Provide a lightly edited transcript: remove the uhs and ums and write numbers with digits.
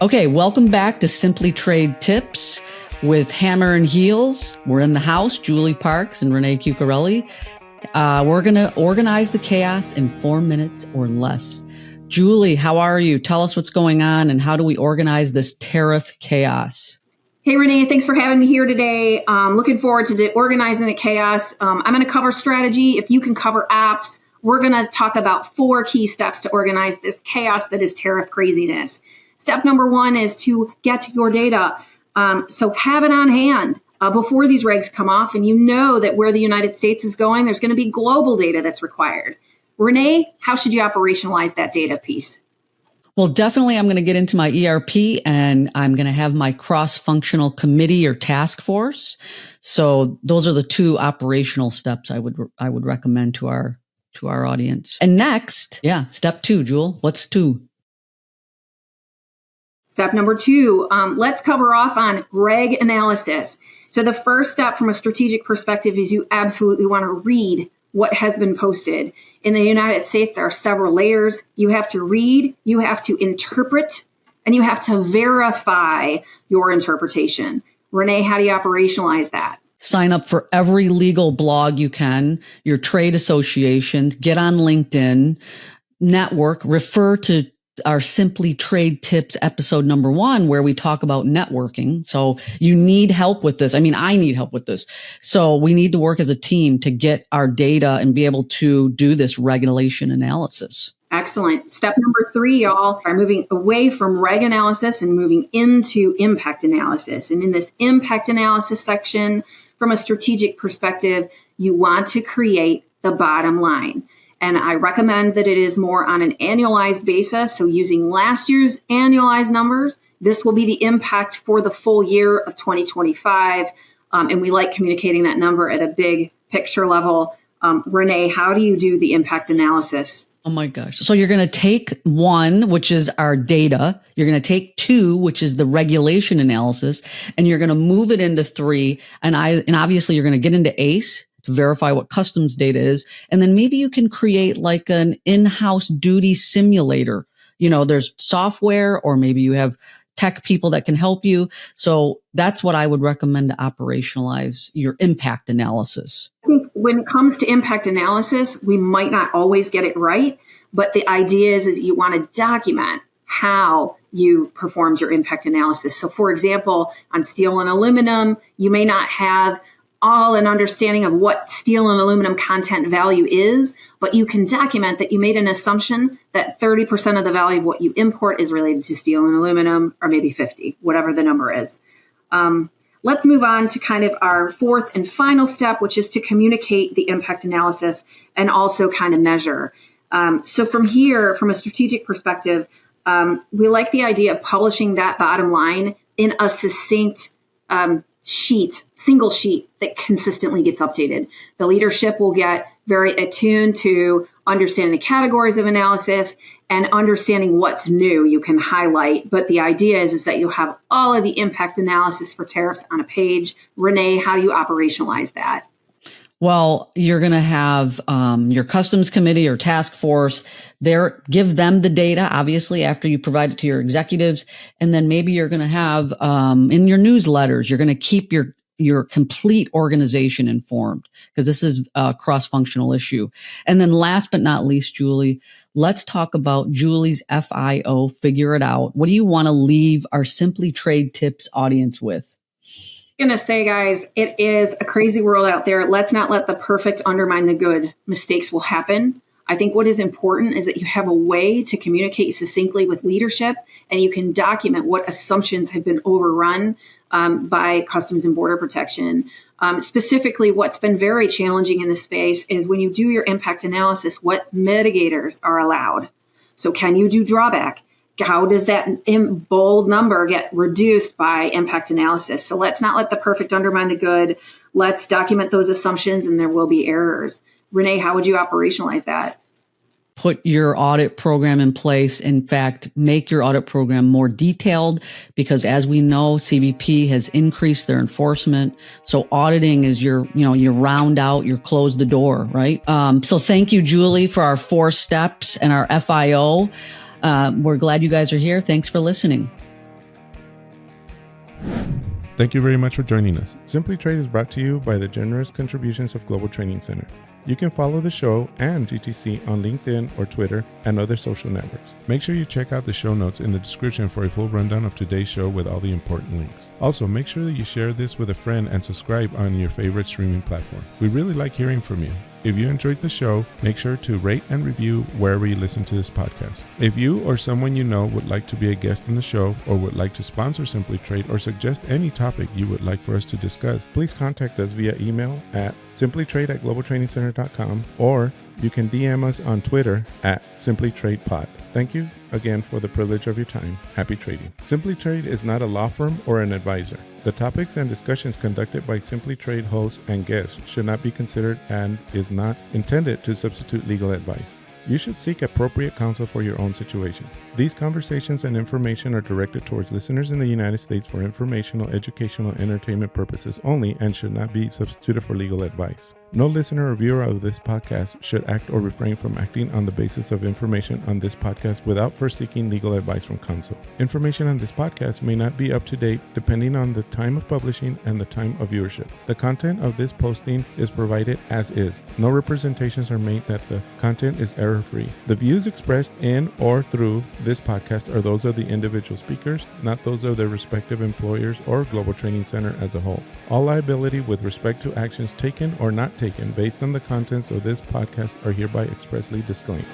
Okay, welcome back to SimplyTrade Tips with Hammer and Heels. We're in the house, Julie Parks and Renee Chuichiarelli. We're going to organize the chaos in 4 minutes or less. Julie, how are you? Tell us what's going on and how do we organize this tariff chaos? Hey, Renee, thanks for having me here today. Looking forward to organizing the chaos. I'm going to cover strategy. If you can cover apps, we're going to talk about 4 key steps to organize this chaos that is tariff craziness. Step number 1 is to get your data. So have it on hand before these regs come off, and you know that where the United States is going, there's going to be global data that's required. Renee, how should you operationalize that data piece? Well, definitely I'm going to get into my ERP and I'm going to have my cross-functional committee or task force. So those are the 2 operational steps I would recommend to our audience. And next, step 2, Jewel, what's 2? Step number 2, let's cover off on reg analysis. So the first step from a strategic perspective is you absolutely want to read what has been posted. In the United States, there are several layers. You have to read, you have to interpret, and you have to verify your interpretation. Renee, how do you operationalize that? Sign up for every legal blog you can, your trade associations, get on LinkedIn, network, refer to our SimplyTrade Tips episode number 1, where we talk about networking. So you need help with this. I mean, I need help with this. So we need to work as a team to get our data and be able to do this regulation analysis. Excellent. Step number 3, y'all, are moving away from reg analysis and moving into impact analysis. And in this impact analysis section, from a strategic perspective, you want to create the bottom line. And I recommend that it is more on an annualized basis. So using last year's annualized numbers, this will be the impact for the full year of 2025. And we like communicating that number at a big picture level. Renee, how do you do the impact analysis? Oh my gosh. So you're going to take 1, which is our data. You're going to take 2, which is the regulation analysis, and you're going to move it into 3. And obviously you're going to get into ACE to verify what customs data is. And then maybe you can create like an in-house duty simulator. You know, there's software, or maybe you have tech people that can help you. So that's what I would recommend to operationalize your impact analysis. I think when it comes to impact analysis, we might not always get it right, but the idea is you want to document how you performed your impact analysis. So for example, on steel and aluminum, you may not have all an understanding of what steel and aluminum content value is, but you can document that you made an assumption that 30% of the value of what you import is related to steel and aluminum, or maybe 50, whatever the number is. Let's move on to kind of our 4th and final step, which is to communicate the impact analysis and also kind of measure. So from here, from a strategic perspective, we like the idea of publishing that bottom line in a succinct single sheet that consistently gets updated. The leadership will get very attuned to understanding the categories of analysis and understanding what's new you can highlight. But the idea is that you'll have all of the impact analysis for tariffs on a page. Renee, how do you operationalize that? Well, you're going to have your customs committee or task force there, give them the data, obviously, after you provide it to your executives. And then maybe you're going to have in your newsletters, you're going to keep your complete organization informed, because this is a cross-functional issue. And then last but not least, Julie, let's talk about Julie's FIO, figure it out. What do you want to leave our SimplyTrade Tips audience with? Going to say, guys, it is a crazy world out there. Let's not let the perfect undermine the good. Mistakes will happen. I think what is important is that you have a way to communicate succinctly with leadership, and you can document what assumptions have been overrun by Customs and Border Protection. Specifically, what's been very challenging in this space is when you do your impact analysis, what mitigators are allowed. So can you do drawback? How does that bold number get reduced by impact analysis? So let's not let the perfect undermine the good. Let's document those assumptions, and there will be errors. Renee, how would you operationalize that? Put your audit program in place. In fact, make your audit program more detailed, because as we know, CBP has increased their enforcement. So auditing is you round out, you close the door, right? So thank you, Julie, for our 4 steps and our FIO. We're glad you guys are here. Thanks for listening. Thank you very much for joining us. SimplyTrade is brought to you by the generous contributions of Global Training Center. You can follow the show and GTC on LinkedIn or Twitter and other social networks. Make sure you check out the show notes in the description for a full rundown of today's show with all the important links. Also, make sure that you share this with a friend and subscribe on your favorite streaming platform. We really like hearing from you. If you enjoyed the show, make sure to rate and review wherever you listen to this podcast. If you or someone you know would like to be a guest on the show or would like to sponsor SimplyTrade or suggest any topic you would like for us to discuss, please contact us via email at simplytrade@globaltrainingcenter.com, or you can DM us on Twitter at SimplyTradePod. Thank you again for the privilege of your time. Happy trading. SimplyTrade is not a law firm or an advisor. The topics and discussions conducted by SimplyTrade hosts and guests should not be considered and is not intended to substitute legal advice. You should seek appropriate counsel for your own situations. These conversations and information are directed towards listeners in the United States for informational, educational, and entertainment purposes only and should not be substituted for legal advice. No listener or viewer of this podcast should act or refrain from acting on the basis of information on this podcast without first seeking legal advice from counsel. Information on this podcast may not be up to date depending on the time of publishing and the time of viewership. The content of this posting is provided as is. No representations are made that the content is error-free. The views expressed in or through this podcast are those of the individual speakers, not those of their respective employers or Global Training Center as a whole. All liability with respect to actions taken or not taken based on the contents of this podcast are hereby expressly disclaimed.